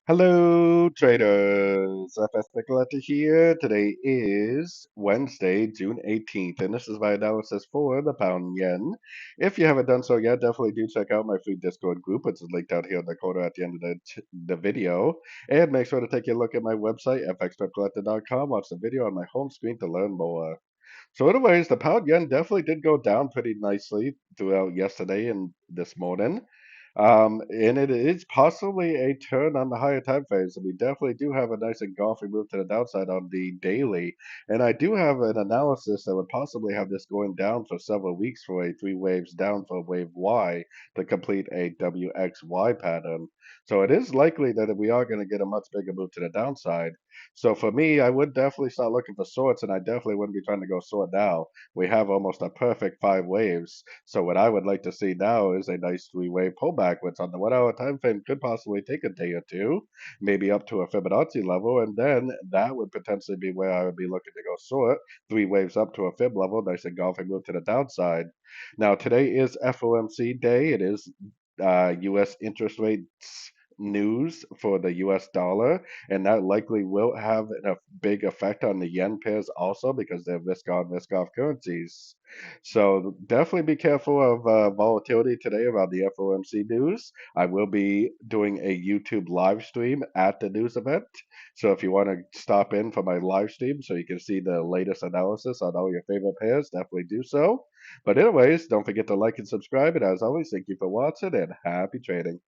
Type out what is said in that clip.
Hello, traders. FX Pip Collector here. Today is Wednesday, June 18th, and this is my analysis for the pound yen. If you haven't done so yet, definitely do check out my free Discord group, which is linked out here in the corner at the end of the video. And make sure to take a look at my website, fxpipcollector.com. Watch the video on my home screen to learn more. So, anyways, the pound yen definitely did go down pretty nicely throughout yesterday and this morning. And it is possibly a turn on the higher time frames. So we definitely do have a nice engulfing move to the downside on the daily. And I do have an analysis that would possibly have this going down for several weeks for a three waves down for wave Y to complete a WXY pattern. So it is likely that we are going to get a much bigger move to the downside. So for me, I would definitely start looking for sorts, and I definitely wouldn't be trying to go sort now. We have almost a perfect five waves. So what I would like to see now is a nice three-wave pullback, which on the 1 hour time frame could possibly take a day or two, maybe up to a Fibonacci level, and then that would potentially be where I would be looking to go short. Three waves up to a fib level, nice engulfing move to the downside. Now today is FOMC day. It is U.S. interest rates news for the US dollar, and that likely will have a big effect on the yen pairs also because they're risk on, risk off currencies. So definitely be careful of volatility today around the FOMC news. I will be doing a YouTube live stream at the news event. So if you want to stop in for my live stream so you can see the latest analysis on all your favorite pairs, definitely do so. But anyways, don't forget to like and subscribe. And as always, thank you for watching and happy trading.